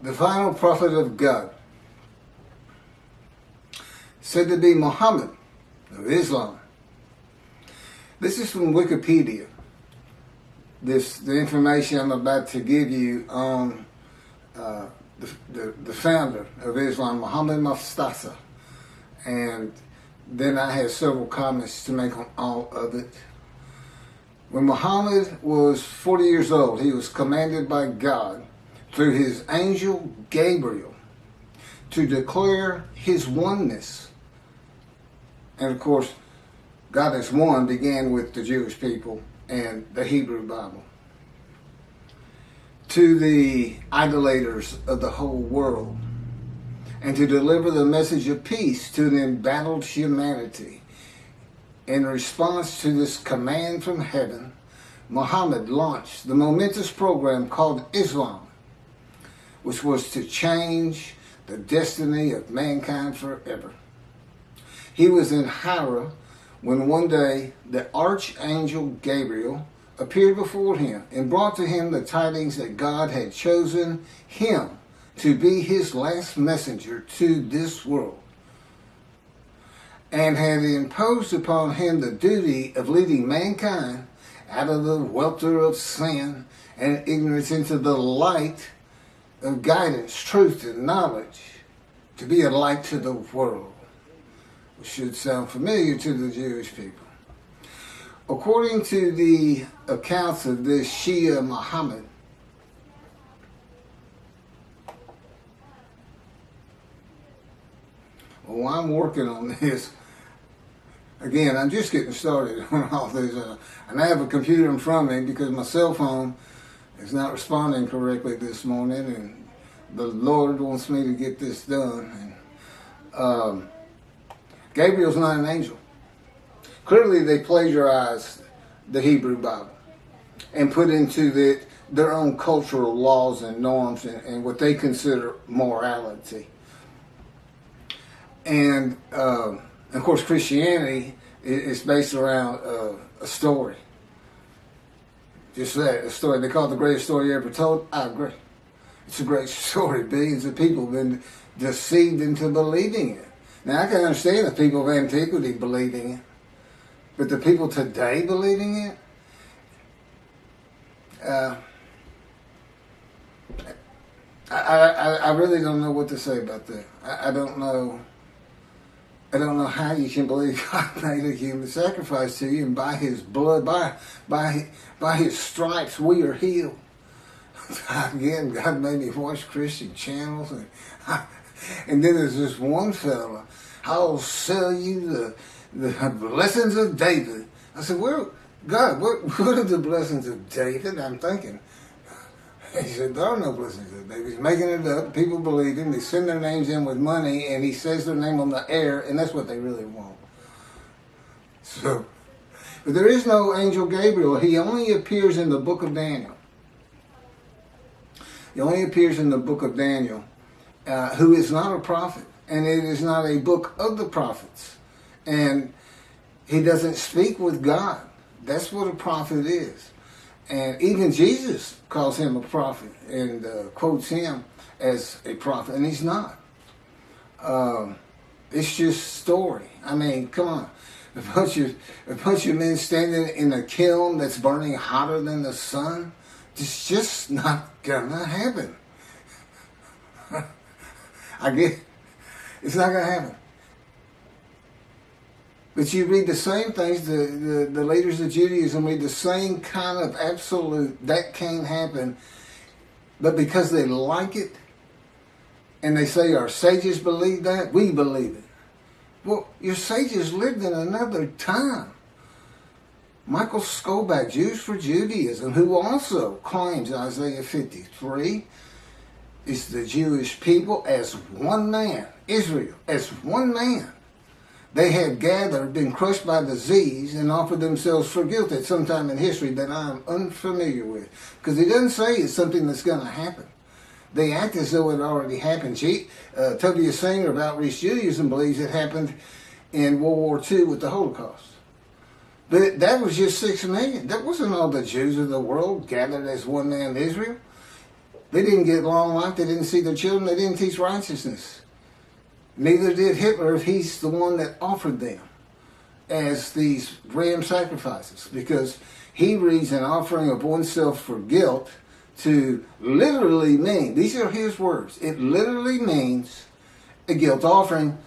the final prophet of God, said to be Mohammad of Islam. This is from Wikipedia. The information I'm about to give you on the founder of Islam, Mohammad Mustafa. And then I have several comments to make on all of it. When Muhammad was 40 years old, he was commanded by God through his angel Gabriel to declare his oneness. And of course, God is one began with the Jewish people and the Hebrew Bible. To the idolaters of the whole world, and to deliver the message of peace to an embattled humanity. In response to this command from heaven, Mohammed launched the Momentous program called Islam, which was to change the destiny of mankind forever. He was in Hira when one day the Archangel Gabriel appeared before him and brought to him the tidings that God had chosen him to be his last messenger to this world, and had imposed upon him the duty of leading mankind out of the welter of sin and ignorance into the light of guidance, truth, and knowledge, to be a light to the world, which should sound familiar to the Jewish people. According to the accounts of this Shia Muhammad, well, I'm working on this. Again, I'm just getting started on all this. And I have a computer in front of me because my cell phone is not responding correctly this morning, and the Lord wants me to get this done. And Gabriel's not an angel. Clearly, they plagiarized the Hebrew Bible and put into their own cultural laws and norms and what they consider morality. And of course, Christianity is based around a story. Just that, a story. They call it the greatest story ever told. I agree. It's a great story. Billions of people have been deceived into believing it. Now, I can understand the people of antiquity believing it, but the people today believing it, I really don't know what to say about that. I don't know how you can believe God made a human sacrifice to you, and by His blood, by His stripes, we are healed. Again, God made me watch Christian channels, and then there's this one fella, I'll sell you the blessings of David. I said, God, what are the blessings of David? I'm thinking. He said, there are no blessings of David. He's making it up. People believe him. They send their names in with money, and he says their name on the air, and that's what they really want. So, but there is no angel Gabriel. He only appears in the book of Daniel. He only appears in the book of Daniel, who is not a prophet, and it is not a book of the prophets. And he doesn't speak with God. That's what a prophet is. And even Jesus calls him a prophet and quotes him as a prophet, and he's not. It's just story. I mean, come on. A bunch of men standing in a kiln that's burning hotter than the sun, it's just not gonna happen. It's not gonna happen. But you read the same things, the leaders of Judaism read the same kind of absolute, that can't happen. But because they like it, and they say our sages believe that, we believe it. Well, your sages lived in another time. Michael Skobac, Jews for Judaism, who also claims Isaiah 53 is the Jewish people as one man, Israel as one man. They had gathered, been crushed by disease, and offered themselves for guilt at some time in history that I'm unfamiliar with. Because he doesn't say it's something that's going to happen. They act as though it already happened. Tobiah Singer of Outreach Judaism believes it happened in World War II with the Holocaust. But that was just 6 million. That wasn't all the Jews of the world gathered as one man Israel. They didn't get long life. They didn't see their children. They didn't teach righteousness. Neither did Hitler if he's the one that offered them as these ram sacrifices, because he reads an offering of oneself for guilt to literally mean, these are his words, it literally means a guilt offering.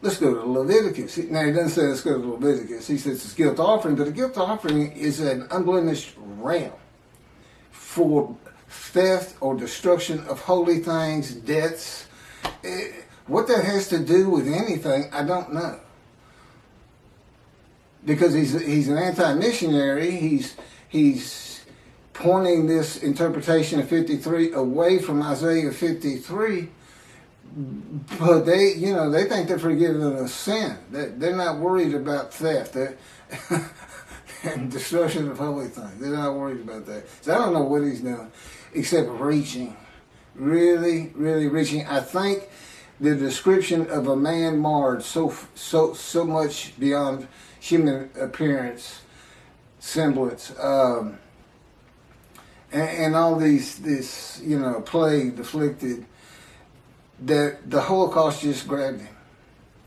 Let's go to Leviticus. Now, he doesn't say let's go to Leviticus. He says it's a guilt offering, but a guilt offering is an unblemished ram for theft or destruction of holy things, debts. What that has to do with anything, I don't know. Because he's an anti-missionary. He's pointing this interpretation of 53 away from Isaiah 53. But they think they're forgiven of sin. They're not worried about theft and destruction of holy things. They're not worried about that. So I don't know what he's doing, except reaching, really, really reaching. I think the description of a man marred so much beyond human appearance, semblance, and all this plague afflicted, that the Holocaust just grabbed him,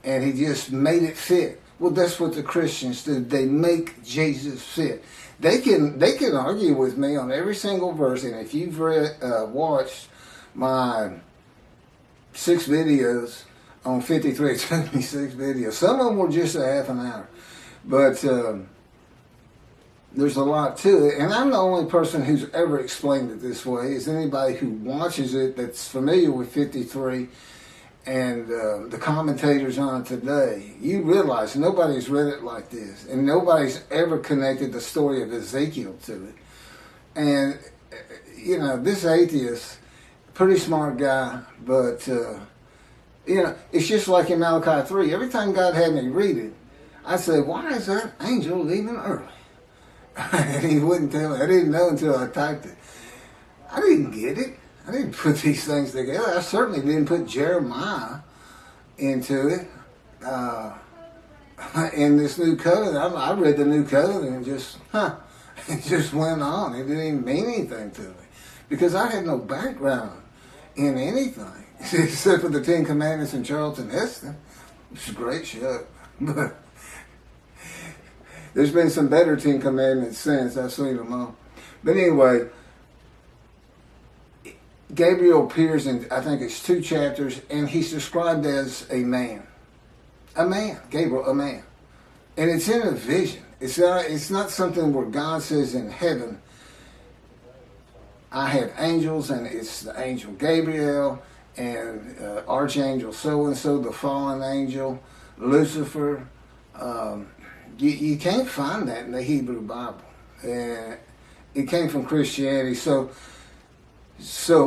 and he just made it fit. Well, that's what the Christians do. They make Jesus fit. They can argue with me on every single verse, and if you've watched my 6 videos on 53, it took me 6 videos. Some of them were just a half an hour, but there's a lot to it, and I'm the only person who's ever explained it this way. Is anybody who watches it that's familiar with 53 and the commentators on it today. You realize nobody's read it like this, and nobody's ever connected the story of Ezekiel to it. And this atheist, pretty smart guy, but it's just like in Malachi 3. Every time God had me read it, I said, why is that angel leaving early? And he wouldn't tell me. I didn't know until I typed it. I didn't get it. I didn't put these things together. I certainly didn't put Jeremiah into it. In this new covenant, I read the new covenant and it just went on. It didn't even mean anything to me, because I had no background in anything except for the 10 Commandments and Charlton Heston. It's a great show, but there's been some better 10 Commandments since. I've seen them all. But anyway, Gabriel appears in, I think it's 2 chapters, and he's described as a man. A man. Gabriel, a man. And it's in a vision. It's not something where God says in heaven, I have angels, and it's the angel Gabriel, and Archangel so-and-so, the fallen angel, Lucifer. You can't find that in the Hebrew Bible. It came from Christianity. So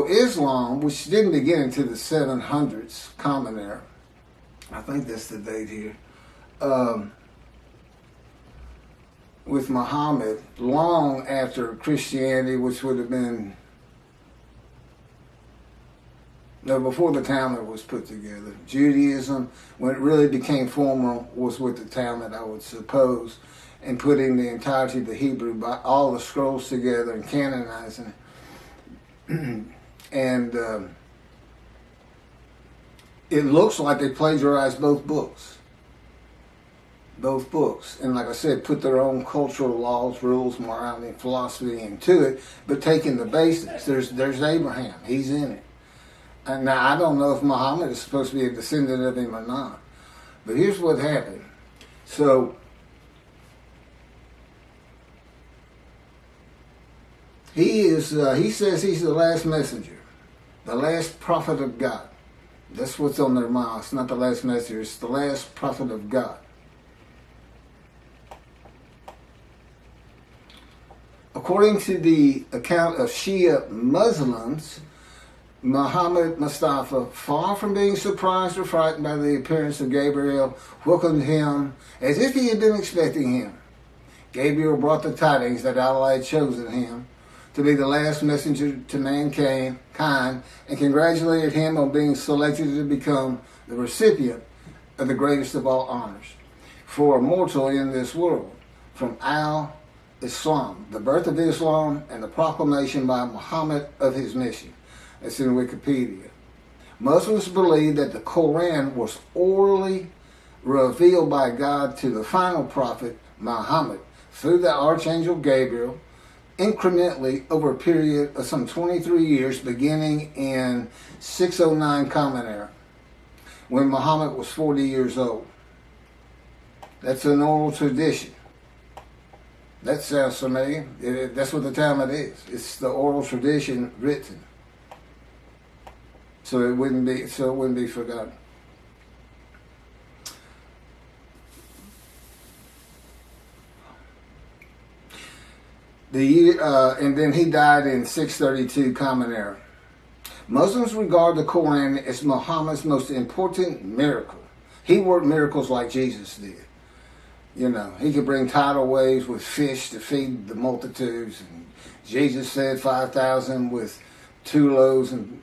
Islam, which didn't begin until the 700s, Common Era, I think that's the date here, with Mohammad, long after Christianity, which would have been, before the Talmud was put together. Judaism, when it really became formal, was with the Talmud, I would suppose, and putting the entirety of the Hebrew, all the scrolls together and canonizing it. And it looks like they plagiarized both books. Both books. And like I said, put their own cultural laws, rules, morality, and philosophy into it, but taking the basics. There's Abraham. He's in it. And now, I don't know if Mohammed is supposed to be a descendant of him or not. But here's what happened. So, he says he's the last messenger, the last prophet of God. That's what's on their mouths, not the last messenger. It's the last prophet of God. According to the account of Shia Muslims, Muhammad Mustafa, far from being surprised or frightened by the appearance of Gabriel, welcomed him as if he had been expecting him. Gabriel brought the tidings that Allah had chosen him to be the last messenger to mankind, and congratulated him on being selected to become the recipient of the greatest of all honors for a mortal in this world, from Al-Islam, the birth of Islam, and the proclamation by Muhammad of his mission. That's in Wikipedia. Muslims believe that the Quran was orally revealed by God to the final prophet, Mohammad, through the Archangel Gabriel, incrementally over a period of some 23 years, beginning in 609 Common Era, when Muhammad was 40 years old. That's an oral tradition. That sounds familiar. That's what the Talmud is. It's the oral tradition written, so it wouldn't be forgotten. And then he died in 632 Common Era. Muslims regard the Quran as Muhammad's most important miracle. He worked miracles like Jesus did. You know, he could bring tidal waves with fish to feed the multitudes. And Jesus fed 5,000 with 2 loaves and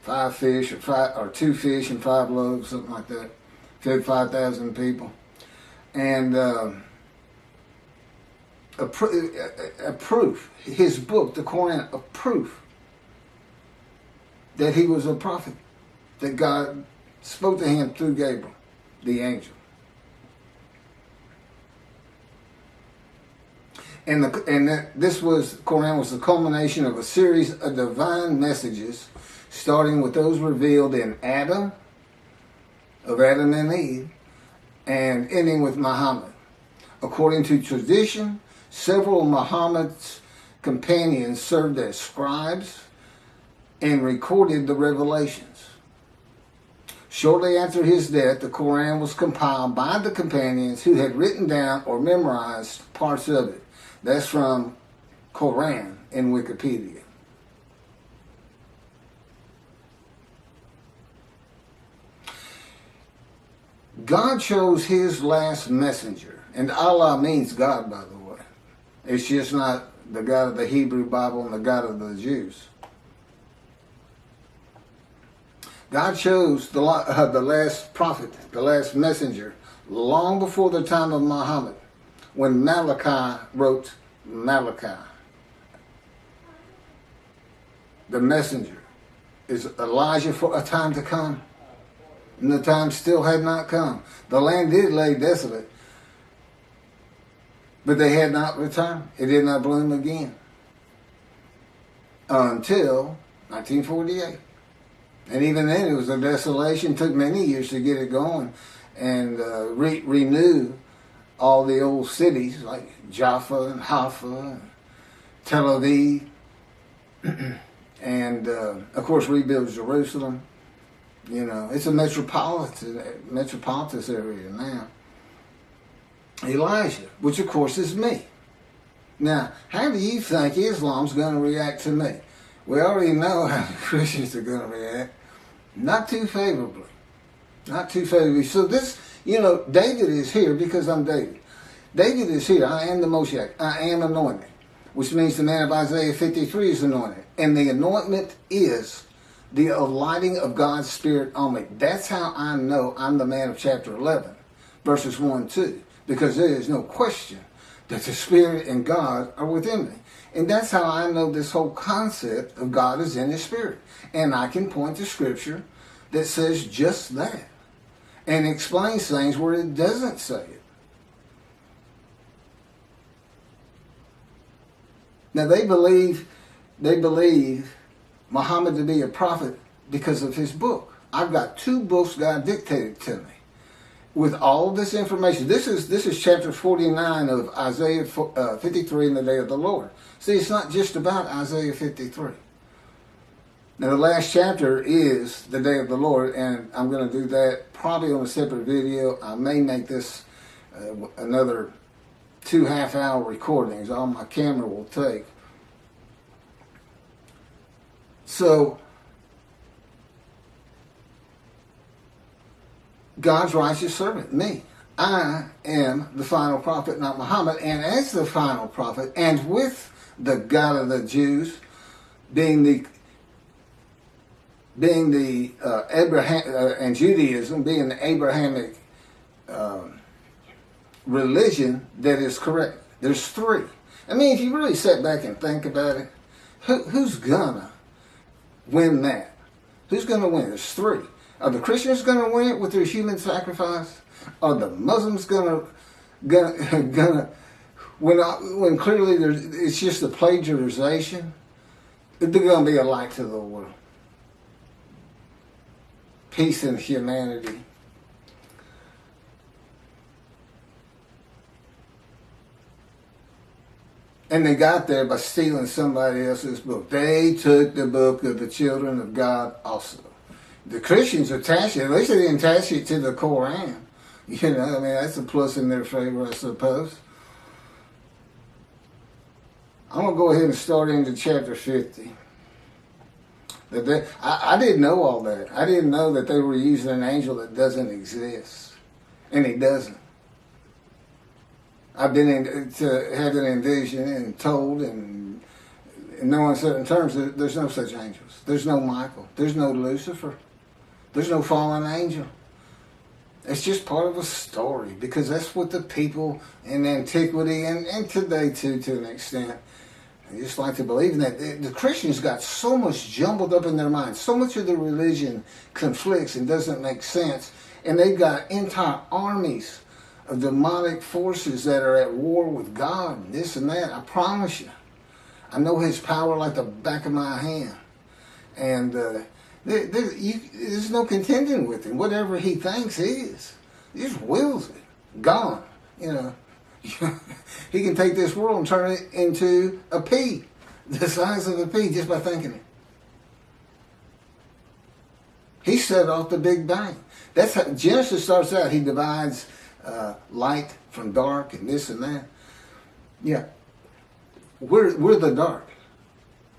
5 fish, or 2 fish and 5 loaves, something like that. Fed 5,000 people. And a proof, his book, the Quran, a proof that he was a prophet, that God spoke to him through Gabriel, the angel. And this Quran was the culmination of a series of divine messages, starting with those revealed in Adam and Eve, and ending with Muhammad. According to tradition, several of Muhammad's companions served as scribes and recorded the revelations. Shortly after his death, the Quran was compiled by the companions who had written down or memorized parts of it. That's from Quran in Wikipedia. God chose his last messenger. And Allah means God, by the way. It's just not the God of the Hebrew Bible and the God of the Jews. God chose the last prophet, the last messenger, long before the time of Muhammad, when Malachi wrote Malachi. The messenger is Elijah for a time to come. And the time still had not come. The land did lay desolate, but they had not returned. It did not bloom again until 1948. And even then it was a desolation. It took many years to get it going and renew all the old cities like Jaffa and Haifa and Tel Aviv. And of course rebuild Jerusalem. You know, it's a metropolitan area now. Elijah, which of course is me. Now, how do you think Islam's going to react to me? We already know how the Christians are going to react. Not too favorably. Not too favorably. So this, David is here because I'm David. David is here. I am the Moshiach. I am anointed. Which means the man of Isaiah 53 is anointed. And the anointment is the alighting of God's Spirit on me. That's how I know I'm the man of chapter 11, verses 1 and 2. Because there is no question that the Spirit and God are within me. And that's how I know this whole concept of God is in His Spirit. And I can point to Scripture that says just that. And explains things where it doesn't say it. Now they believe Muhammad to be a prophet because of his book. I've got 2 books God dictated to me with all this information. This is chapter 49 of Isaiah 53 in the day of the Lord. See, it's not just about Isaiah 53. Now the last chapter is the day of the Lord, and I'm going to do that probably on a separate video. I may make this another 2 half-hour recordings. All my camera will take. So, God's righteous servant, me. I am the final prophet, not Muhammad. And as the final prophet, and with the God of the Jews, being the Abraham and Judaism being the Abrahamic religion that is correct. There's 3. I mean, if you really sit back and think about it, who's gonna win that? Who's going to win? There's three. Are the Christians going to win it with their human sacrifice? Are the Muslims going to when clearly it's just a plagiarization? They're going to be a light to the world. Peace and humanity. And they got there by stealing somebody else's book. They took the book of the children of God also. The Christians attached it. At least they didn't attach it to the Koran. You know, I mean, that's a plus in their favor, I suppose. I'm going to go ahead and start into chapter 50. I didn't know all that. I didn't know that they were using an angel that doesn't exist. And he doesn't. I've been to have an envision and told and in no uncertain terms that there's no such angels. There's no Michael. There's no Lucifer. There's no fallen angel. It's just part of a story because that's what the people in antiquity and today too, to an extent, they just like to believe in that. The Christians got so much jumbled up in their minds. So much of their religion conflicts and doesn't make sense. And they've got entire armies of demonic forces that are at war with God and this and that. I promise you. I know his power like the back of my hand. And there's no contending with him. Whatever he thinks is. He just wills it. Gone. You know. He can take this world and turn it into a pea. The size of a pea just by thinking it. He set off the Big Bang. That's how Genesis starts out. He divides light from dark and this and that. Yeah. We're the dark.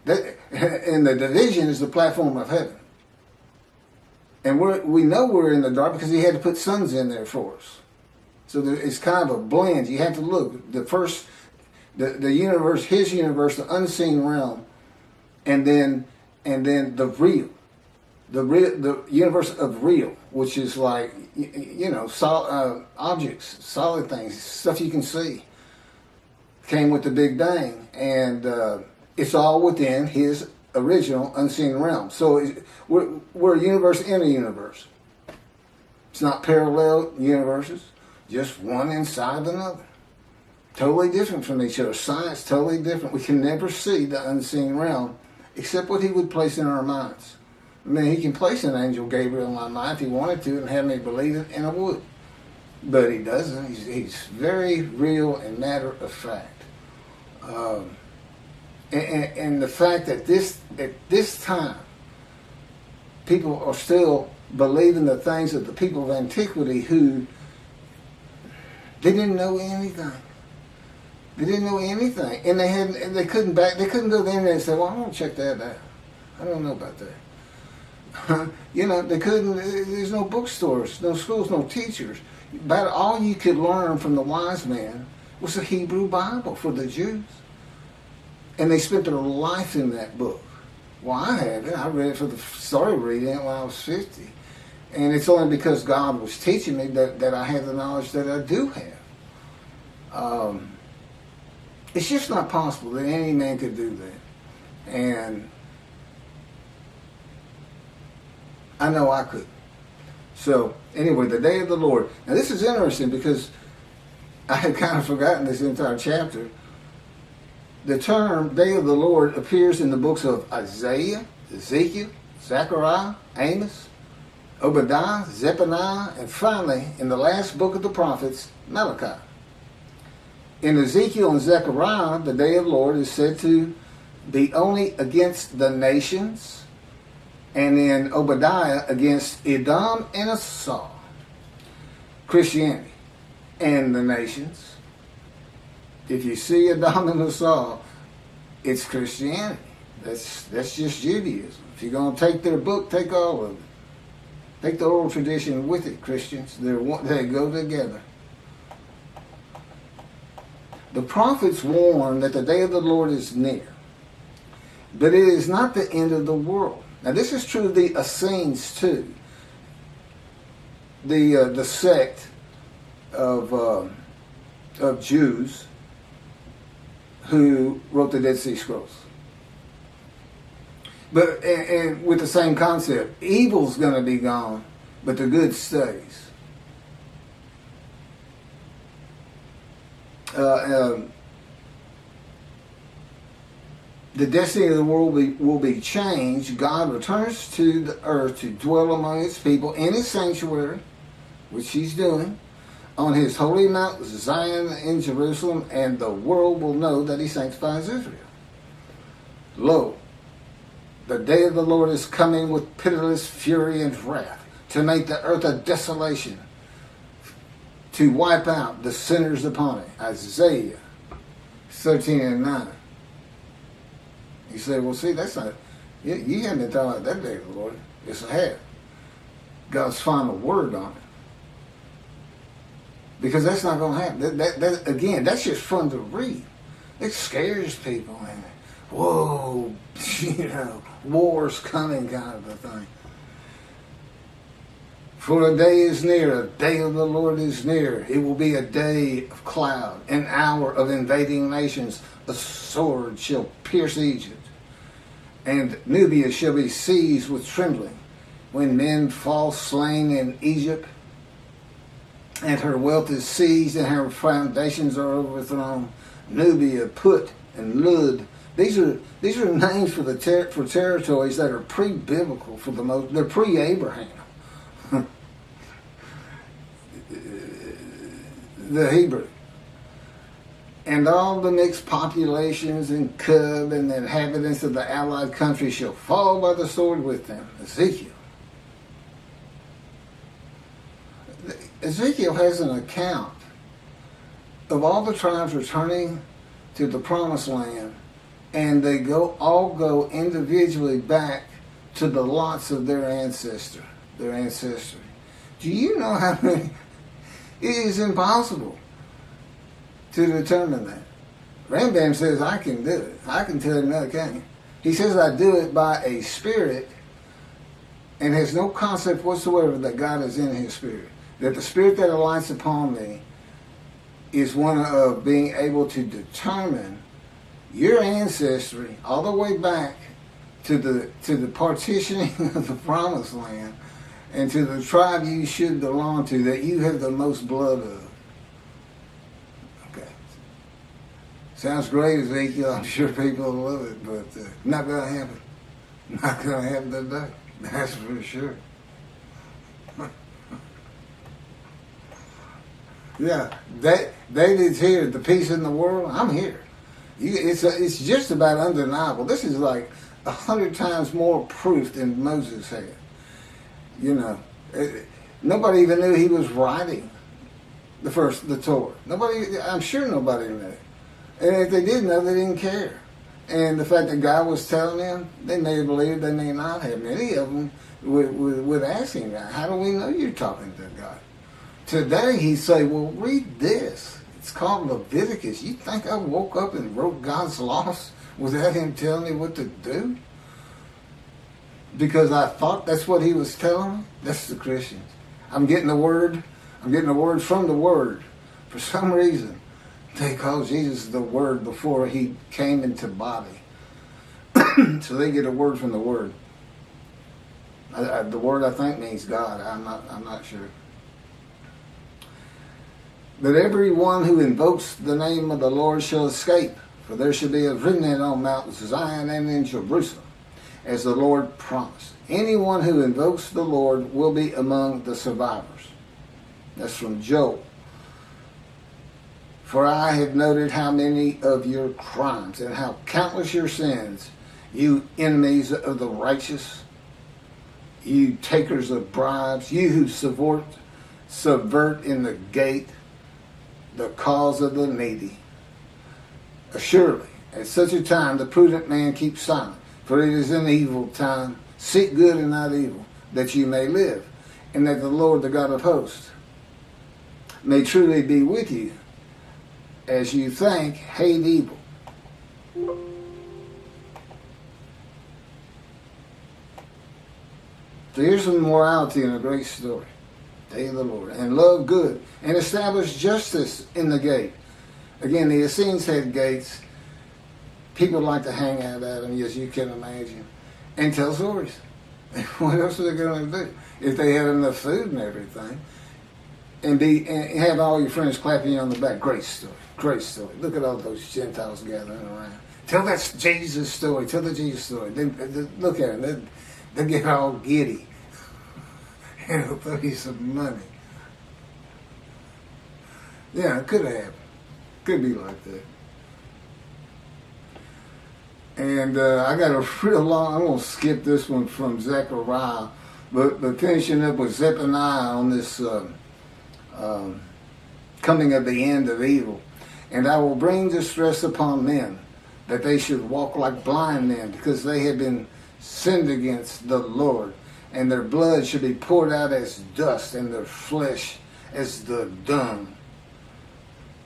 And the division is the platform of heaven. And we know we're in the dark because he had to put suns in there for us. So it's kind of a blend. You have to look. The universe, his universe, the unseen realm, and then the real. The universe of real, which is like, objects, solid things, stuff you can see, came with the Big Bang. And it's all within his original unseen realm. So we're a universe in a universe. It's not parallel universes, just one inside another. Totally different from each other. Science, totally different. We can never see the unseen realm except what he would place in our minds. I mean, he can place an angel Gabriel in my mind if he wanted to and have me believe it, and I would. But he doesn't. He's very real and matter of fact. And the fact that at this time, people are still believing the things of the people of antiquity who they didn't know anything. They didn't know anything, and they couldn't go there and say, "Well, I want to check that out. I don't know about that." They couldn't. There's no bookstores, no schools, no teachers. About all you could learn from the wise men was the Hebrew Bible for the Jews, and they spent their life in that book. Well, I haven't. I read it started reading it when I was 50, and it's only because God was teaching me that I have the knowledge that I do have. It's just not possible that any man could do that, and I know I could. So, anyway, the day of the Lord. Now, this is interesting because I had kind of forgotten this entire chapter. The term day of the Lord appears in the books of Isaiah, Ezekiel, Zechariah, Amos, Obadiah, Zephaniah, and finally, in the last book of the prophets, Malachi. In Ezekiel and Zechariah, the day of the Lord is said to be only against the nations, and in Obadiah against Edom and Esau, Christianity, and the nations. If you see Edom and Esau, it's Christianity. That's just Judaism. If you're going to take their book, take all of it. Take the oral tradition with it, Christians. They go together. The prophets warn that the day of the Lord is near, but it is not the end of the world. Now, this is true of the Essenes too. The sect of Jews who wrote the Dead Sea Scrolls. But and with the same concept, evil's going to be gone, but the good stays. The destiny of the world will be changed. God returns to the earth to dwell among his people in his sanctuary, which he's doing, on his holy Mount Zion in Jerusalem, and the world will know that he sanctifies Israel. Lo, the day of the Lord is coming with pitiless fury and wrath, to make the earth a desolation, to wipe out the sinners upon it. Isaiah 13:9. You say, well, see, that's not, you haven't been talking about that day of the Lord. Yes, I have. God's final word on it. Because that's not going to happen. That, again, that's just fun to read. It scares people. And, whoa, war's coming kind of a thing. For a day is near, a day of the Lord is near. It will be a day of cloud, an hour of invading nations. A sword shall pierce Egypt, and Nubia shall be seized with trembling. When men fall slain in Egypt, and her wealth is seized, and her foundations are overthrown. Nubia, Put, and Lud. These are names for for territories that are pre-biblical for the most. They're pre-Abraham. The Hebrew. And all the mixed populations in Cub and the inhabitants of the allied countries shall fall by the sword with them. Ezekiel. Ezekiel has an account of all the tribes returning to the promised land, and they all go individually back to the lots of their ancestry. Do you know how many? It is impossible to determine that. Rambam says, I can do it. I can tell him no, I can't. He says, I do it by a spirit, and has no concept whatsoever that God is in his spirit. That the spirit that alights upon me is one of being able to determine your ancestry all the way back to the partitioning of the promised land, and to the tribe you should belong to, that you have the most blood of. Okay. Sounds great, Ezekiel. I'm sure people will love it, but not going to happen. Not going to happen today. That's for sure. Yeah, David's here. The peace in the world. I'm here. It's just about undeniable. This is like 100 times more proof than Moses had. Nobody even knew he was writing the Torah. I'm sure nobody knew. And if they did know, they didn't care. And the fact that God was telling them, they may have believed, they may not have. Many of them would ask him, how do we know you're talking to God? Today he'd say, well, read this. It's called Leviticus. You think I woke up and wrote God's laws without him telling me what to do? Because I thought that's what he was telling me? That's the Christians. I'm getting the word. I'm getting the word from the word. For some reason, they call Jesus the word before he came into body. So they get a word from the word. The word, I think, means God. I'm not sure. But everyone who invokes the name of the Lord shall escape, for there shall be a remnant on Mount Zion and in Jerusalem, as the Lord promised. Anyone who invokes the Lord will be among the survivors. That's from Joel. For I have noted how many of your crimes and how countless your sins, you enemies of the righteous, you takers of bribes, you who subvert in the gate the cause of the needy. Surely, at such a time, the prudent man keeps silent, for it is an evil time. Seek good and not evil, that you may live, and that the Lord, the God of hosts, may truly be with you, as you think, hate evil. So here's some morality in a great story. Day of the Lord. And love good. And establish justice in the gate. Again, the Essenes had gates. People like to hang out at them, as you can imagine. and tell stories. What else are they going to do? If they had enough food and everything, and have all your friends clapping you on the back. Great story, great story. Look at all those Gentiles gathering around. Tell that Jesus story. Tell the Jesus story. Then look at them. They get all giddy. And they'll throw you some money. Yeah, it could have happened. Could be like that. And I got a real long, I'm going to skip this one from Zechariah, but finishing up with Zephaniah on this coming of the end of evil. And I will bring distress upon men, that they should walk like blind men, because they have been sinned against the Lord. And their blood should be poured out as dust, and their flesh as the dung.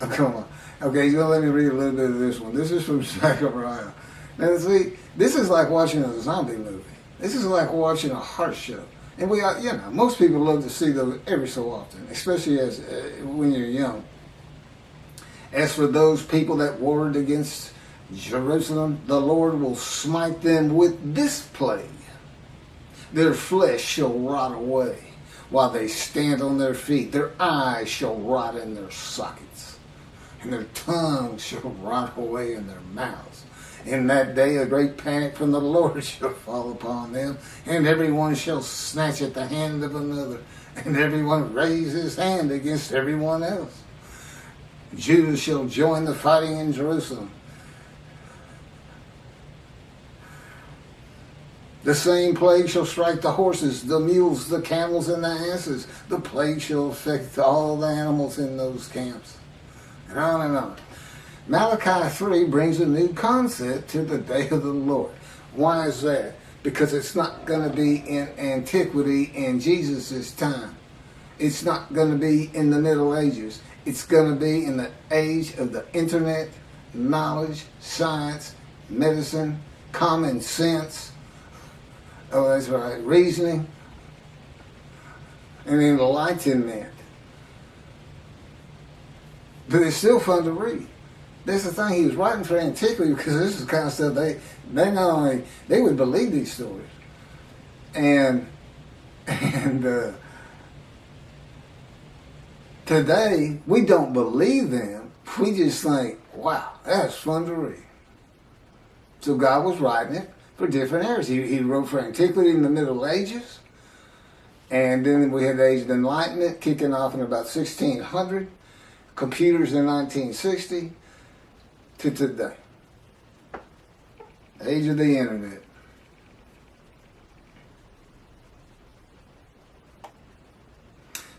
Oh, come on. Okay, he's going to let me read a little bit of this one. This is from Zechariah. Now, see, this is like watching a zombie movie. This is like watching a heart show. And we are, most people love to see those every so often, especially as when you're young. As for those people that warred against Jerusalem, the Lord will smite them with this plague. Their flesh shall rot away while they stand on their feet. Their eyes shall rot in their sockets, and their tongues shall rot away in their mouths. In that day a great panic from the Lord shall fall upon them, and everyone shall snatch at the hand of another, and everyone raise his hand against everyone else. Judah shall join the fighting in Jerusalem. The same plague shall strike the horses, the mules, the camels, and the asses. The plague shall affect all the animals in those camps. And on and on. Malachi 3 brings a new concept to the day of the Lord. Why is that? Because it's not going to be in antiquity in Jesus' time. It's not going to be in the Middle Ages. It's going to be in the age of the internet, knowledge, science, medicine, common sense. Oh, that's right, reasoning, and enlightenment. But it's still fun to read. That's the thing, he was writing for antiquity, because this is the kind of stuff they not only, they would believe these stories. And today, we don't believe them. We just think, wow, that's fun to read. So God was writing it for different eras. He wrote for antiquity in the Middle Ages, and then we had the Age of Enlightenment kicking off in about 1600, computers in 1960, to today. The age of the internet.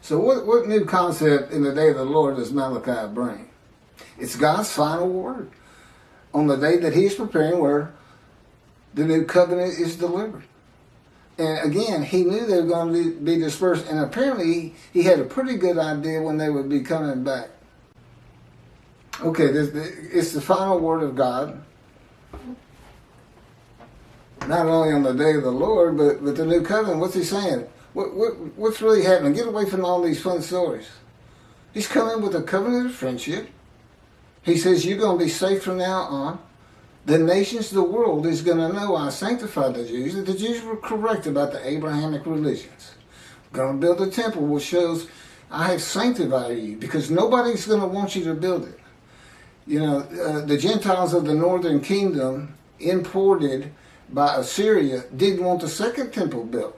So what new concept in the day of the Lord does Malachi bring? It's God's final word on the day that he's preparing, where the new covenant is delivered. And again, he knew they were going to be dispersed, and apparently he had a pretty good idea when they would be coming back. Okay, it's the final word of God, not only on the day of the Lord, but the new covenant. What's he saying? What's really happening? Get away from all these fun stories. He's coming with a covenant of friendship. He says you're going to be safe from now on. The nations, the world is going to know I sanctified the Jews, that the Jews were correct about the Abrahamic religions. I'm going to build a temple which shows I have sanctified you, because nobody's going to want you to build it. The Gentiles of the northern kingdom, imported by Assyria, didn't want the second temple built.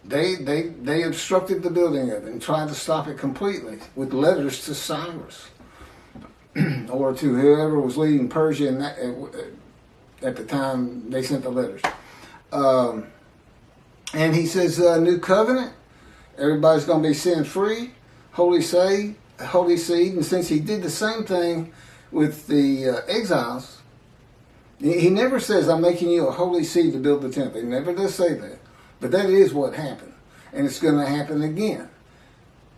They obstructed the building of it and tried to stop it completely with letters to Cyrus or to whoever was leading Persia at the time they sent the letters. And he says, new covenant, everybody's going to be sin free, holy seed. And since he did the same thing with the exiles, he never says, I'm making you a holy seed to build the temple. He never does say that. But that is what happened. And it's going to happen again.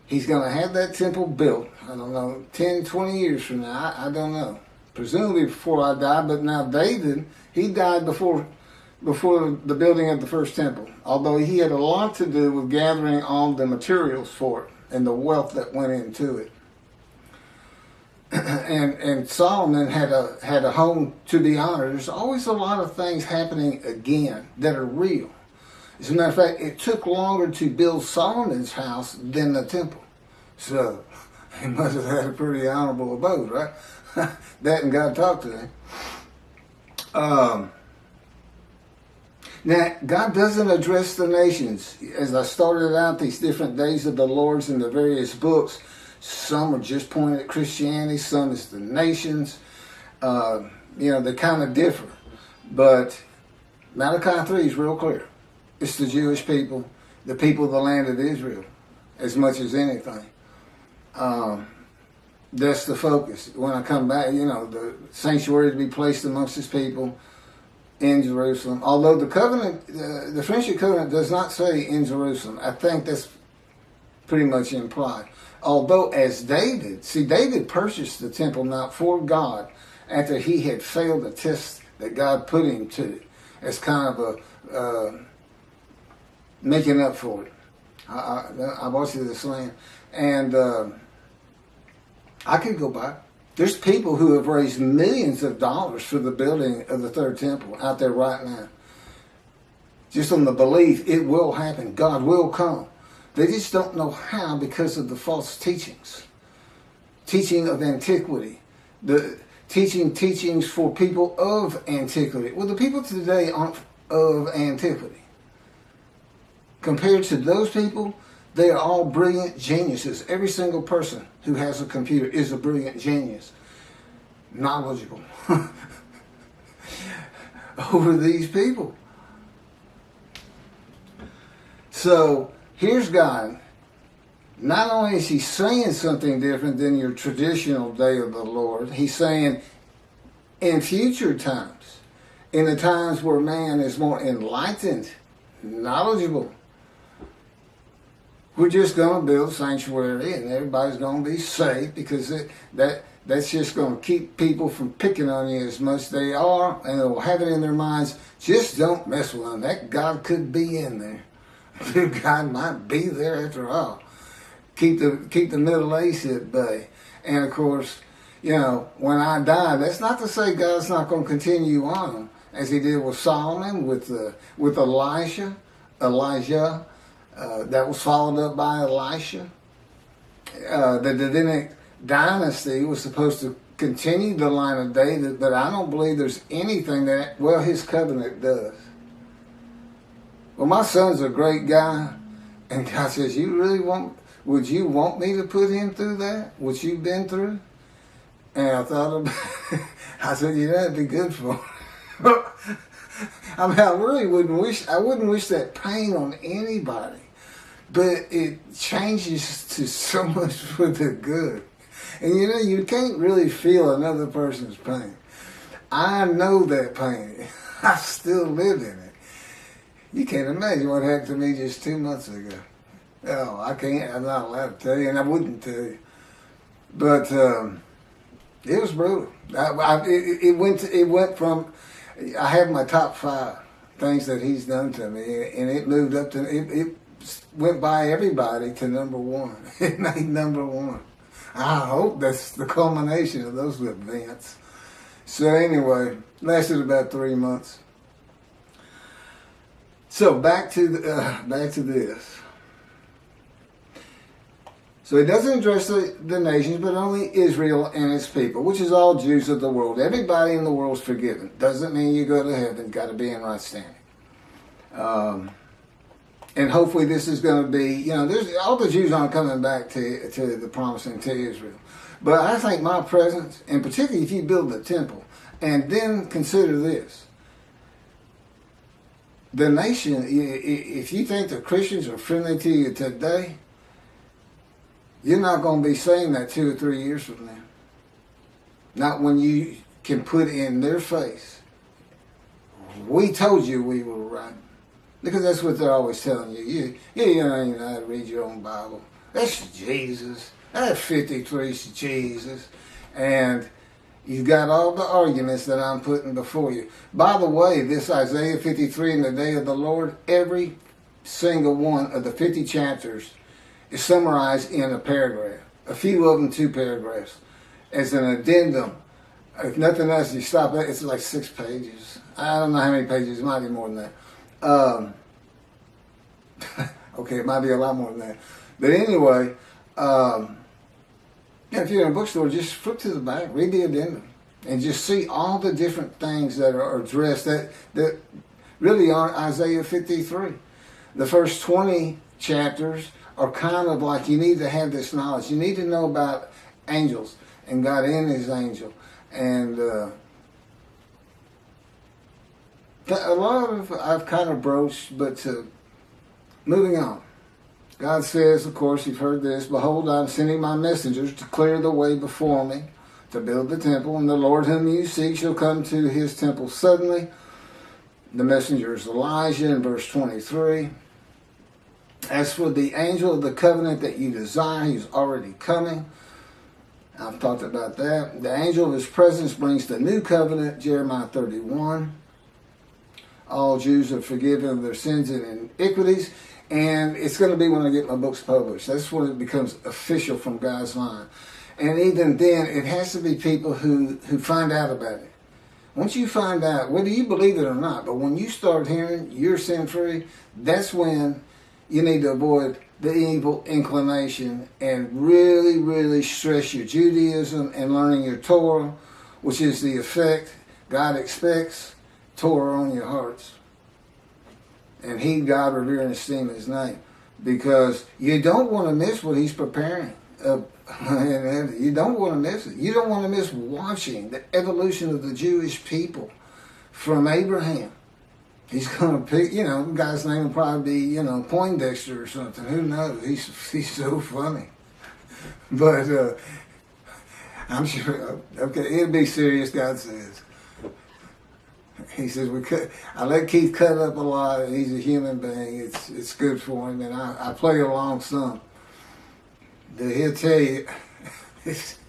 He's going to have that temple built, I don't know, 10, 20 years from now. I don't know. Presumably before I die. But now David, he died before the building of the first temple. Although he had a lot to do with gathering all the materials for it and the wealth that went into it. and Solomon had a home to be honored. There's always a lot of things happening again that are real. As a matter of fact, it took longer to build Solomon's house than the temple. So he must have had a pretty honorable abode, right? That and God talked to him. Now, God doesn't address the nations. As I started out, these different days of the Lord's in the various books, some are just pointed at Christianity, some is the nations. They kind of differ. But Malachi 3 is real clear. It's the Jewish people, the people of the land of Israel, as much as anything. That's the focus. When I come back, the sanctuary to be placed amongst his people in Jerusalem. Although the covenant, the friendship covenant does not say in Jerusalem. I think that's pretty much implied. Although as David purchased the Temple Mount for God after he had failed the test that God put him to, as kind of a making up for it. I watched this land. And I could go back. There's people who have raised millions of dollars for the building of the third temple out there right now. Just on the belief it will happen. God will come. They just don't know how because of the false teachings. Teaching of antiquity. The teachings for people of antiquity. Well, the people today aren't of antiquity. Compared to those people, they are all brilliant geniuses. Every single person who has a computer is a brilliant genius. Knowledgeable. Over these people. So, here's God. Not only is he saying something different than your traditional day of the Lord, he's saying in future times, in the times where man is more enlightened, knowledgeable, we're just going to build a sanctuary and everybody's going to be safe because that's just going to keep people from picking on you as much as they are, and they'll have it in their minds, just don't mess with them. That God could be in there. God might be there after all. Keep the Middle East at bay. And of course, when I die, that's not to say God's not going to continue on as he did with Solomon, with Elijah. That was followed up by Elisha. The Davidic dynasty was supposed to continue the line of David, but I don't believe there's anything his covenant does. Well, my son's a great guy, and God says, would you want me to put him through that? What you've been through? And I thought about it. I said, that'd be good for him. I mean, I wouldn't wish that pain on anybody. But it changes to so much for the good. And you can't really feel another person's pain. I know that pain. I still live in it. You can't imagine what happened to me just 2 months ago. No, I can't. I'm not allowed to tell you, and I wouldn't tell you. But it was brutal. It went from, I have my top 5 things that he's done to me, and it moved up to, it went by everybody to number 1. It made number 1. I hope that's the culmination of those events. So anyway, lasted about 3 months. So back to this. So it doesn't address the nations, but only Israel and its people, which is all Jews of the world. Everybody in the world is forgiven. Doesn't mean you go to heaven. Got to be in right standing. And hopefully this is going to be, there's all the Jews aren't coming back to the promised land, to Israel. But I think my presence, and particularly if you build the temple, and then consider this. The nation, if you think the Christians are friendly to you today, you're not going to be saying that 2 or 3 years from now. Not when you can put in their face, we told you we were right. Because that's what they're always telling you. You don't even know how to read your own Bible. That's Jesus. That 53's Jesus. And you've got all the arguments that I'm putting before you. By the way, this Isaiah 53 in the day of the Lord, every single one of the 50 chapters is summarized in a paragraph. A few of them 2 paragraphs. as an addendum. If nothing else, you stop it. It's like 6 pages. I don't know how many pages. It might be more than that. Okay, it might be a lot more than that. But anyway, if you're in a bookstore, just flip to the back, read the addendum, and just see all the different things that are addressed that really are Isaiah 53. The first 20 chapters are kind of like, you need to have this knowledge. You need to know about angels and God in his angel. And a lot of I've kind of broached, but moving on. God says, of course, you've heard this, behold, I'm sending my messengers to clear the way before me, to build the temple, and the Lord whom you seek shall come to his temple suddenly. The messenger is Elijah in verse 23. As for the angel of the covenant that you desire, he is already coming. I've talked about that. The angel of his presence brings the new covenant, Jeremiah 31. All Jews are forgiven of their sins and iniquities. And it's going to be when I get my books published. That's when it becomes official from God's line. And even then, it has to be people who find out about it. Once you find out, whether you believe it or not, but when you start hearing you're sin free, that's when you need to avoid the evil inclination and really, really stress your Judaism and learning your Torah, which is the effect God expects, Torah on your hearts. And heed God, revere, and esteem his name. Because you don't want to miss what he's preparing. You don't want to miss it. You don't want to miss watching the evolution of the Jewish people from Abraham. He's going to pick, the guy's name will probably be, Poindexter or something. Who knows? He's so funny. But I'm sure, okay, it'll be serious, God says. He says, I let Keith cut up a lot, and he's a human being. It's good for him, and I play along some. He'll tell you, it's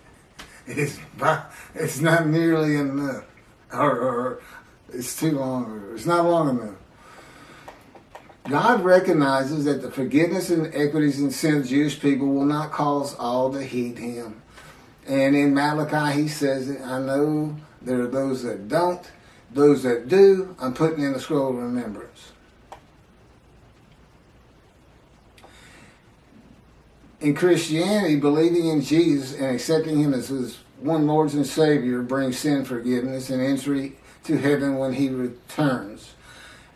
not nearly enough, or it's too long, or it's not long enough. God recognizes that the forgiveness and equities and sin of Jewish people will not cause all to heed him. And in Malachi, he says it, I know there are those that don't. Those that do, I'm putting in the scroll of remembrance. In Christianity, believing in Jesus and accepting him as his one Lord and Savior brings sin forgiveness and entry to heaven when he returns.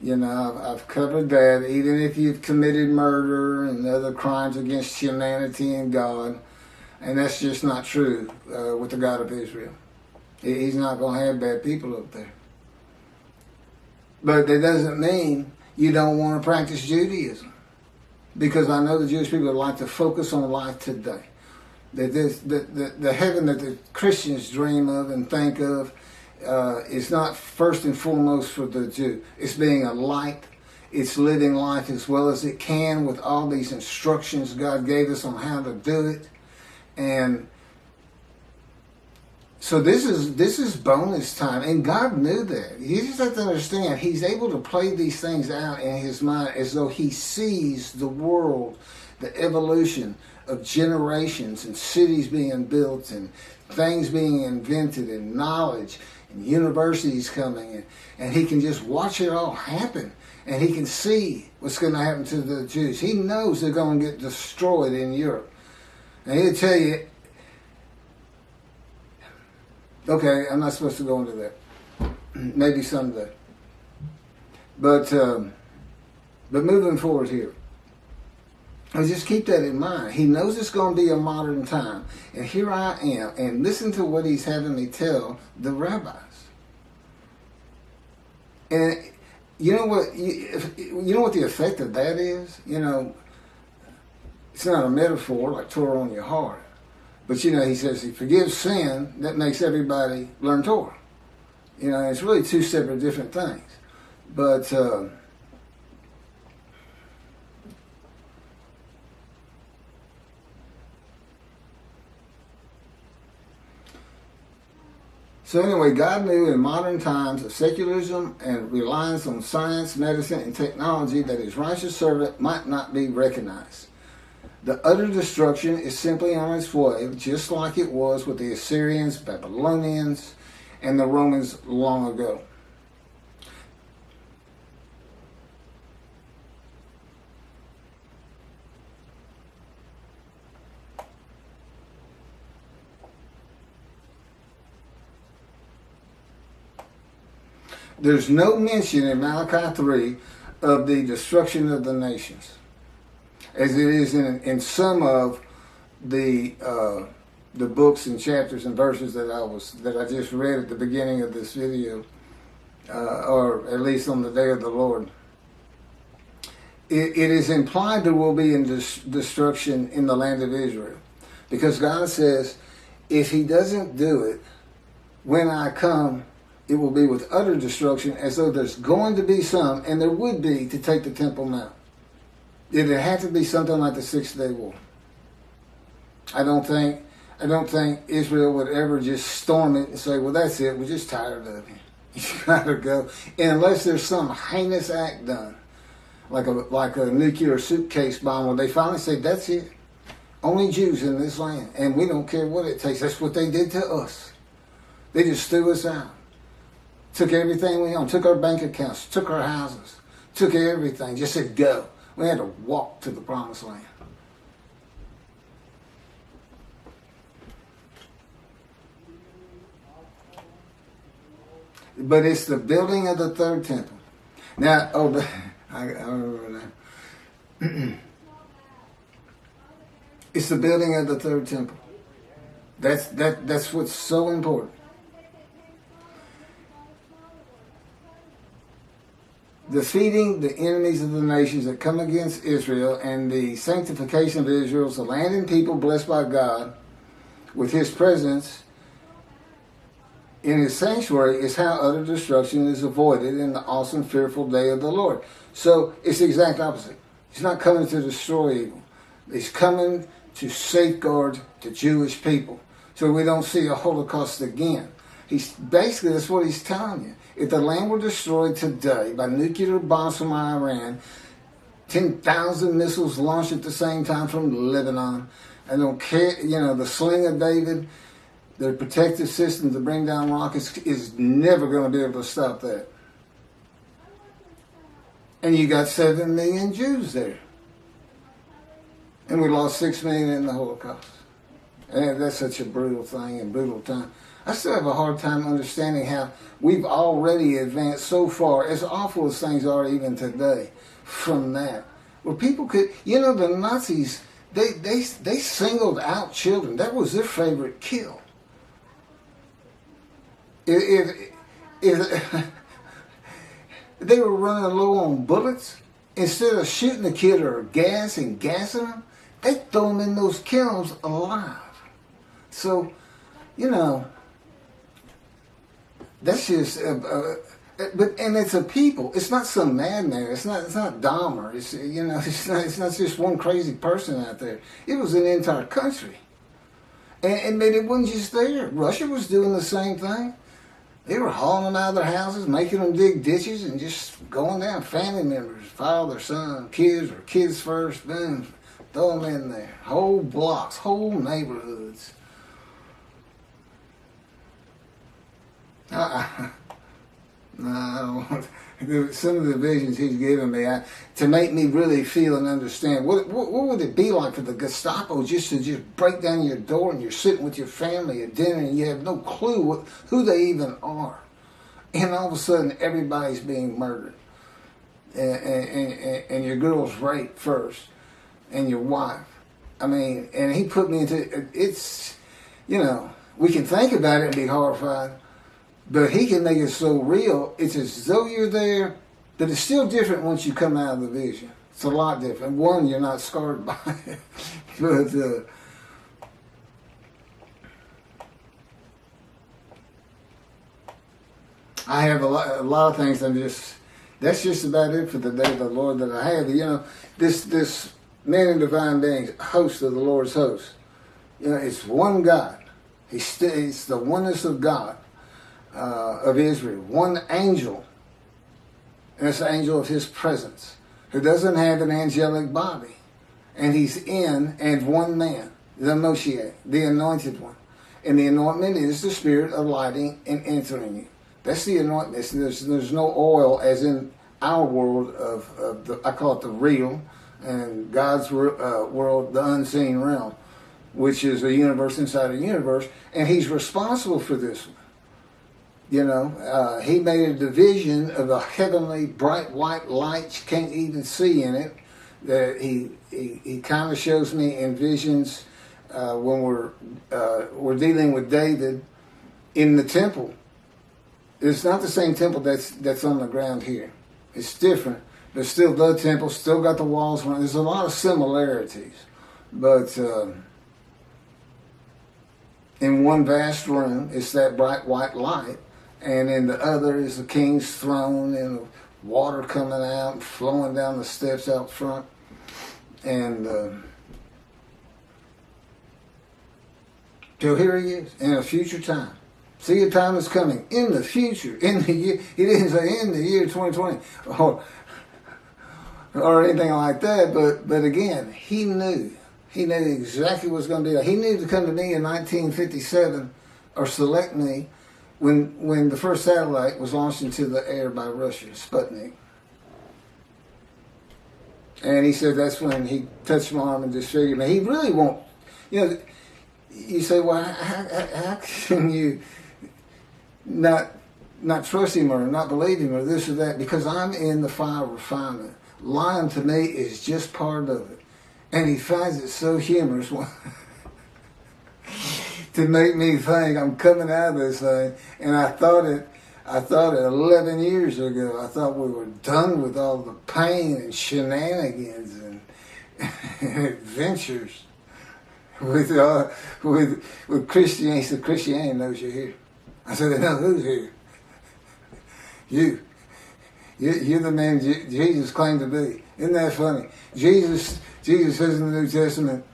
I've covered that. Even if you've committed murder and other crimes against humanity and God, and that's just not true with the God of Israel. He's not going to have bad people up there. But that doesn't mean you don't want to practice Judaism. Because I know the Jewish people would like to focus on life today. The heaven that the Christians dream of and think of is not first and foremost for the Jew. It's being a light. It's living life as well as it can with all these instructions God gave us on how to do it. And so this is bonus time, and God knew that. You just have to understand, he's able to play these things out in his mind as though he sees the world, the evolution of generations and cities being built and things being invented and knowledge and universities coming in, and he can just watch it all happen, and he can see what's going to happen to the Jews. He knows they're going to get destroyed in Europe. And he'll tell you, okay, I'm not supposed to go into that. Maybe someday. But moving forward here, just keep that in mind. He knows it's going to be a modern time. And here I am, and listen to what he's having me tell the rabbis. And you know what? You know what the effect of that is? It's not a metaphor like Torah on your heart. But he says he forgives sin, that makes everybody learn Torah. It's really two separate different things. But so anyway, God knew in modern times of secularism and reliance on science, medicine, and technology that his righteous servant might not be recognized. The utter destruction is simply on its way, just like it was with the Assyrians, Babylonians, and the Romans long ago. There's no mention in Malachi 3 of the destruction of the nations, as it is in some of the books and chapters and verses that I just read at the beginning of this video, or at least on the day of the Lord. It is implied there will be destruction in the land of Israel, because God says, if He doesn't do it, when I come, it will be with utter destruction, as though there's going to be some, and there would be, to take the Temple Mount. It would have to be something like the 6-day war. I don't think Israel would ever just storm it and say, well, that's it, we're just tired of you. You gotta go. And unless there's some heinous act done, like a nuclear suitcase bomb, where they finally say, that's it. Only Jews in this land, and we don't care what it takes. That's what they did to us. They just threw us out. Took everything we owned, took our bank accounts, took our houses, took everything, just said go. We had to walk to the promised land. But it's the building of the third temple. Now, I remember that. It's the building of the third temple. That's what's so important. Defeating the enemies of the nations that come against Israel, and the sanctification of Israel, the land and people blessed by God with His presence in His sanctuary, is how utter destruction is avoided in the awesome, fearful day of the Lord. So it's the exact opposite. He's not coming to destroy evil. He's coming to safeguard the Jewish people, so we don't see a Holocaust again. Basically, that's what He's telling you. If the land were destroyed today by nuclear bombs from Iran, 10,000 missiles launched at the same time from Lebanon, I don't care, the sling of David, their protective system to bring down rockets is never going to be able to stop that. And you got 7 million Jews there. And we lost 6 million in the Holocaust. And that's such a brutal thing and brutal time. I still have a hard time understanding how we've already advanced so far, as awful as things are even today, from that. Where people could, the Nazis, they singled out children. That was their favorite kill. If they were running low on bullets, instead of shooting the kid or gassing them, they throw them in those kilns alive. So, that's just, and it's a people. It's not some madman. It's not Dahmer. It's not just one crazy person out there. It was an entire country, and it wasn't just there. Russia was doing the same thing. They were hauling them out of their houses, making them dig ditches, and just going down. Family members, father, son, kids, or kids first, boom, throw them in there. Whole blocks, whole neighborhoods. No, some of the visions he's given me to make me really feel and understand what would it be like for the Gestapo just to break down your door, and you're sitting with your family at dinner and you have no clue who they even are, and all of a sudden everybody's being murdered, and your girl's raped first, and your wife. I mean, and he put me into it's, we can think about it and be horrified. But he can make it so real, it's as though you're there, but it's still different once you come out of the vision. It's a lot different. One, you're not scarred by it. But I have a lot of things that's just about it for the day of the Lord that I have. This man in divine beings, host of the Lord's host. It's one God. It's the oneness of God. Of Israel, one angel, and it's the angel of His presence, who doesn't have an angelic body. and he's in as one man, the Moshiach, the anointed one. And the anointment is the spirit of lighting and entering you. That's the anointment. There's no oil as in our world of the, I call it the real, and God's world, the unseen realm, which is a universe inside a universe, and he's responsible for this one. You know, he made a division of a heavenly bright white light you can't even see in it. That he kind of shows me in visions when we're dealing with David in the temple. It's not the same temple that's on the ground here. It's different, but still the temple, still got the walls. There's a lot of similarities, but in one vast room, it's that bright white light. And in the other is the king's throne and the water coming out and flowing down the steps out front. And so here he is in a future time. See, a time is coming in the future, in the year. He didn't say in the year 2020 or anything like that. But again, he knew exactly what was going to be like. He knew to come to me in 1957 or select me when the first satellite was launched into the air by Russia, Sputnik. And he said that's when he touched my arm and disfigured me. He really won't, you know, you say, well, how can you not trust him or not believe him or this or that? Because I'm in the fire of refinement. Lying to me is just part of it. And he finds it so humorous to make me think I'm coming out of this thing. And I thought it 11 years ago. I thought we were done with all the pain and shenanigans and adventures with Christianity. So Christianity knows you're here. I said, they know who's here. You're the man Jesus claimed to be. Isn't that funny? Jesus says in the New Testament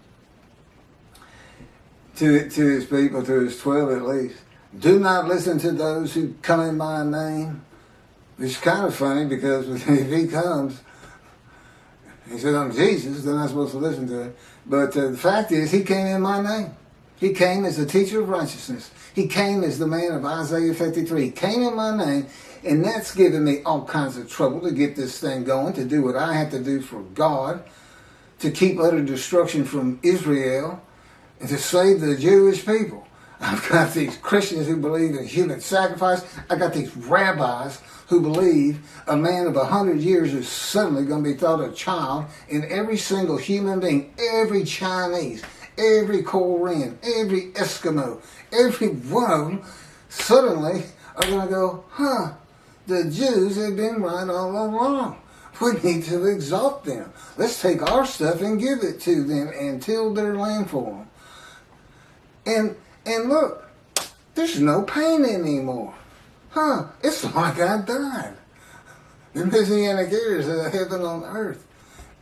to his people, to his 12 at least, do not listen to those who come in my name. Which is kind of funny because if he comes, he said, I'm Jesus, then I'm supposed to listen to him. But the fact is, he came in my name. He came as the teacher of righteousness. He came as the man of Isaiah 53. He came in my name, and that's given me all kinds of trouble to get this thing going, to do what I have to do for God, to keep utter destruction from Israel, and to save the Jewish people. I've got these Christians who believe in human sacrifice. I got these rabbis who believe a man of 100 years is suddenly going to be thought a child, and every single human being, every Chinese, every Korean, every Eskimo, every one of them suddenly are going to go, the Jews have been right all along. We need to exalt them. Let's take our stuff and give it to them and till their land for them. And look, there's no pain anymore. It's like I died. The Messianic era is heaven on earth.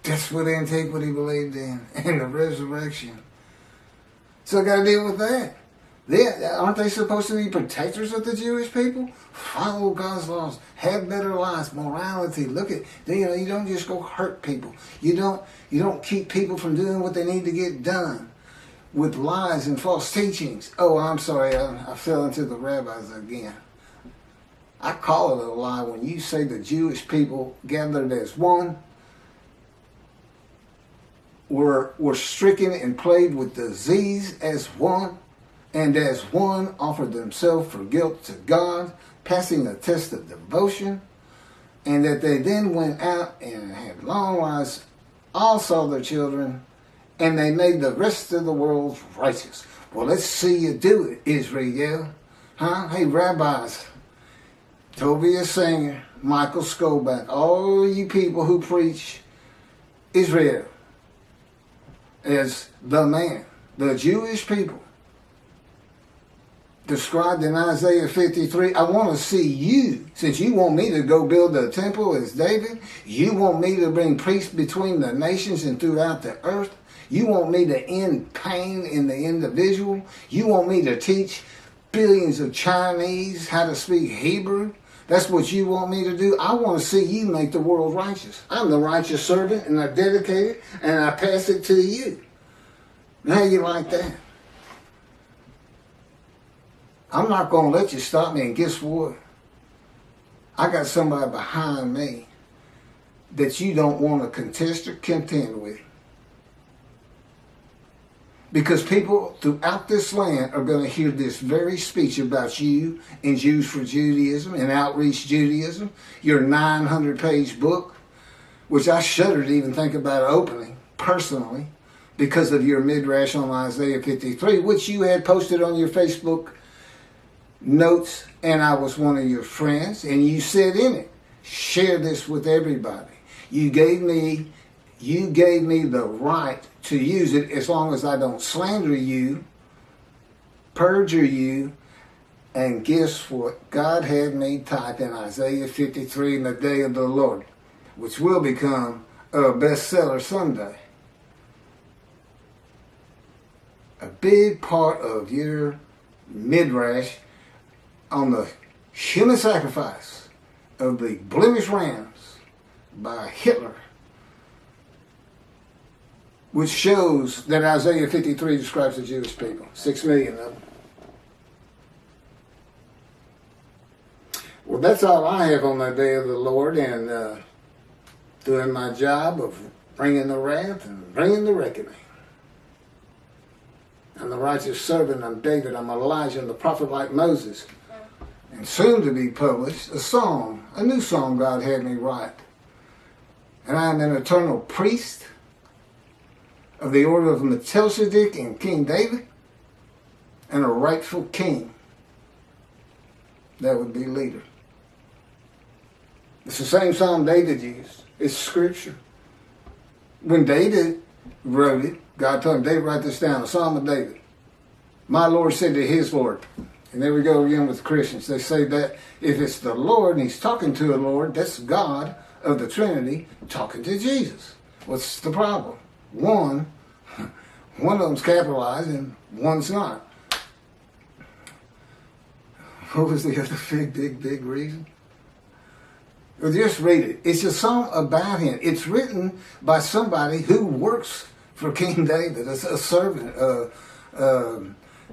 That's what antiquity believed in, and the resurrection. So I got to deal with that. Aren't they supposed to be protectors of the Jewish people? Follow God's laws, have better lives, morality. Look at, you don't just go hurt people. You don't keep people from doing what they need to get done with lies and false teachings. Oh, I'm sorry, I fell into the rabbis again. I call it a lie when you say the Jewish people gathered as one were stricken and plagued with disease as one, and as one offered themselves for guilt to God, passing a test of devotion, and that they then went out and had long lives, all saw their children, and they made the rest of the world righteous. Well, let's see you do it, Israel. Hey, rabbis, Tobiah Singer, Michael Skoback, all you people who preach Israel as the man, the Jewish people, described in Isaiah 53, I want to see you, since you want me to go build a temple as David, you want me to bring peace between the nations and throughout the earth, you want me to end pain in the individual, you want me to teach billions of Chinese how to speak Hebrew, That's what you want me to do? I want to see you make the world righteous. I'm the righteous servant, and I dedicate it, and I pass it to you. How you like that? I'm not going to let you stop me, and guess what? I got somebody behind me that you don't want to contest or contend with. Because people throughout this land are going to hear this very speech about you and Jews for Judaism and Outreach Judaism, your 900-page book, which I shudder to even think about opening personally because of your midrash on Isaiah 53, which you had posted on your Facebook notes, and I was one of your friends, and you said in it, share this with everybody. You gave me the right to use it as long as I don't slander you, perjure you, and guess what? God had me type in Isaiah 53 in the day of the Lord, which will become a bestseller someday. A big part of your midrash on the human sacrifice of the blemished rams by Hitler, which shows that Isaiah 53 describes the Jewish people, 6 million of them. Well, that's all I have on the day of the Lord, and doing my job of bringing the wrath and bringing the reckoning. I'm the righteous servant, I'm David, I'm Elijah, I'm the prophet like Moses. And soon to be published, a new song God had me write. And I am an eternal priest of the order of Melchizedek and King David, and a rightful king. That would be leader. It's the same song David used. It's scripture. When David wrote it, God told him, David, write this down, a Psalm of David. My Lord said to his Lord. And there we go again with Christians. They say that if it's the Lord and he's talking to a Lord, that's God of the Trinity talking to Jesus. What's the problem? One of them's capitalized and one's not. What was the other big reason? Well, just read it. It's a song about him. It's written by somebody who works for King David, a servant,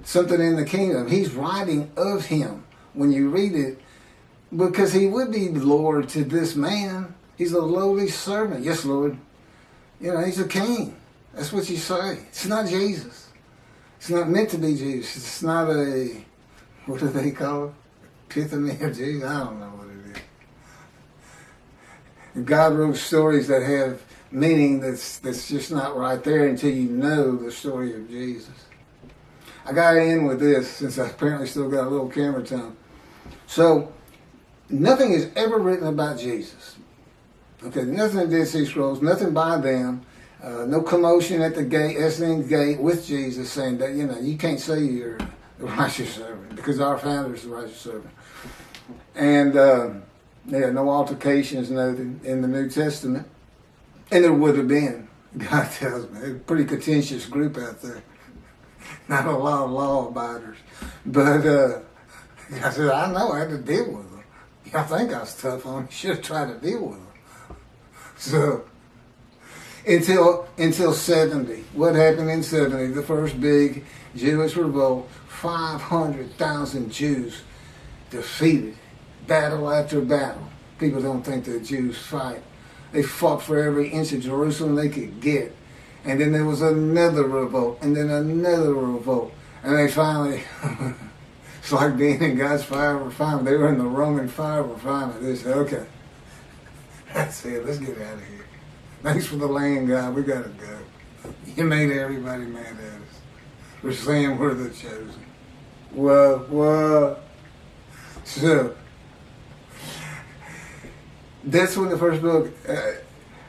something in the kingdom. He's writing of him when you read it, because he would be Lord to this man. He's a lowly servant. Yes, Lord. You know, he's a king. That's what you say. It's not Jesus. It's not meant to be Jesus. It's not a, what do they call it? Epiphany of Jesus? I don't know what it is. God wrote stories that have meaning that's just not right there until you know the story of Jesus. I got to end with this, since I apparently still got a little camera time. So, nothing is ever written about Jesus. Okay, nothing in Dead Sea Scrolls, nothing by them. No commotion at the gate, Essening gate with Jesus saying that, you can't say you're the righteous servant because our founder is the righteous servant. And no altercations noted in the New Testament. And there would have been, God tells me, a pretty contentious group out there. Not a lot of law abiders. But I said, I know, I had to deal with them. I think I was tough on them. Should have tried to deal with them. So, until 70. What happened in 70? The first big Jewish revolt. 500,000 Jews defeated. Battle after battle. People don't think the Jews fight. They fought for every inch of Jerusalem they could get. And then there was another revolt, and then another revolt. And they finally, it's like being in God's fire refinement. They were in the Roman fire refinement. They said, okay, that's it, let's get out of here. Thanks for the land, God, we got to go. You made everybody mad at us. We're saying we're the chosen. Whoa. So, that's when the first book,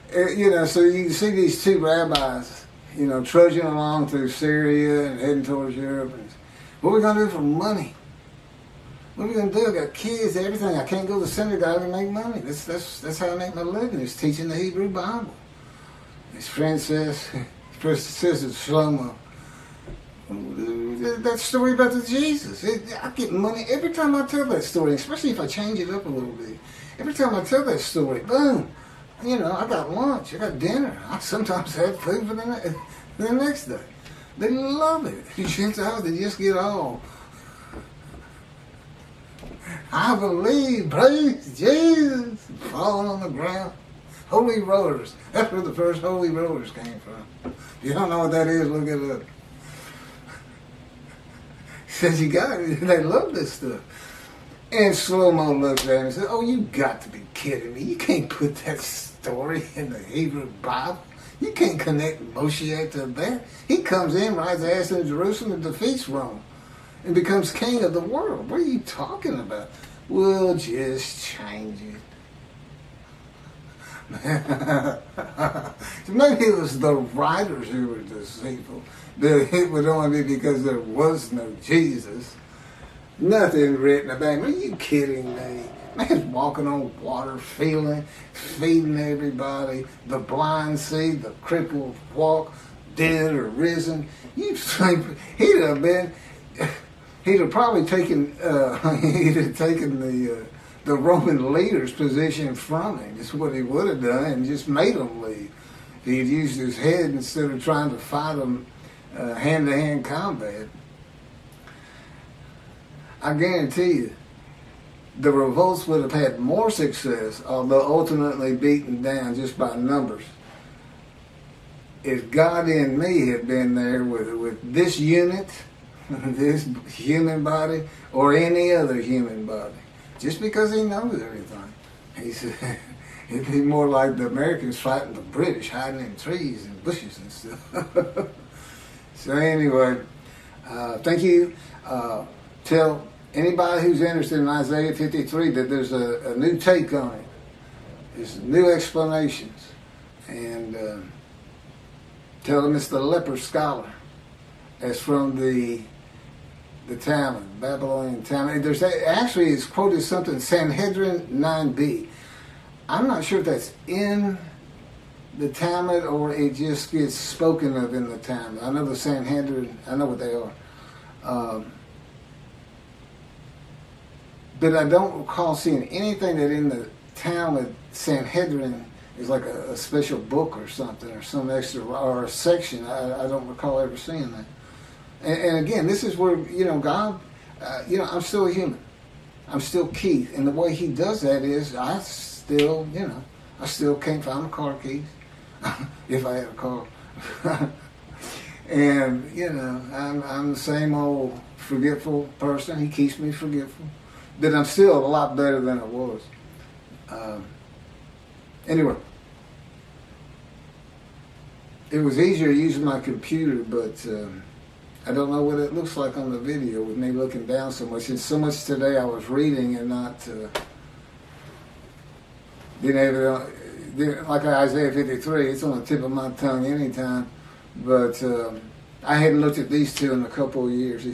so you can see these two rabbis, trudging along through Syria and heading towards Europe. And what are we going to do for money? What are we going to do? I got kids, everything. I can't go to synagogue and make money. That's how I make my living, is teaching the Hebrew Bible. His friend says, it's Shlomo. that story about the Jesus. I get money every time I tell that story, especially if I change it up a little bit. Every time I tell that story, boom, I got lunch, I got dinner. I sometimes have food for the next day. They love it. Gentiles, they just get all, I believe, praise Jesus, falling on the ground. Holy rollers. That's where the first holy rollers came from. If you don't know what that is, look it up. He says, you got it. They love this stuff. And Slow-Mo looks at him and says, oh, you got to be kidding me. You can't put that story in the Hebrew Bible. You can't connect Moshiach to that. He comes in, rides ass in Jerusalem, and defeats Rome, and becomes king of the world. What are you talking about? We'll just change it. Maybe it was the writers who were deceitful. It would only be because there was no Jesus. Nothing written about him. Are you kidding me? Man's walking on water, feeding everybody. The blind see, the crippled walk, dead or risen. You think he'd have probably taken the Roman leader's position from him. That's what he would have done, and just made them leave. He'd used his head instead of trying to fight them hand-to-hand combat. I guarantee you, the revolts would have had more success, although ultimately beaten down just by numbers, if God in me had been there with this unit, this human body, or any other human body. Just because he knows everything. He said, it'd be more like the Americans fighting the British, hiding in trees and bushes and stuff. So anyway, thank you. Tell anybody who's interested in Isaiah 53 that there's a new take on it. There's new explanations. And tell them it's the leper scholar. That's from the Talmud, Babylonian Talmud. There's actually, it's quoted something, Sanhedrin 9b. I'm not sure if that's in the Talmud or it just gets spoken of in the Talmud. I know the Sanhedrin, I know what they are. But I don't recall seeing anything that in the Talmud, Sanhedrin is like a special book or something, or some extra, or a section. I don't recall ever seeing that. And again, this is where, God, I'm still a human. I'm still Keith. And the way he does that is I still can't find my car keys. If I had a car. And, I'm the same old forgetful person. He keeps me forgetful. But I'm still a lot better than I was. Anyway. It was easier using my computer, but I don't know what it looks like on the video with me looking down so much. And so much today I was reading and not being able to, like Isaiah 53, it's on the tip of my tongue anytime. But I hadn't looked at these two in a couple of years.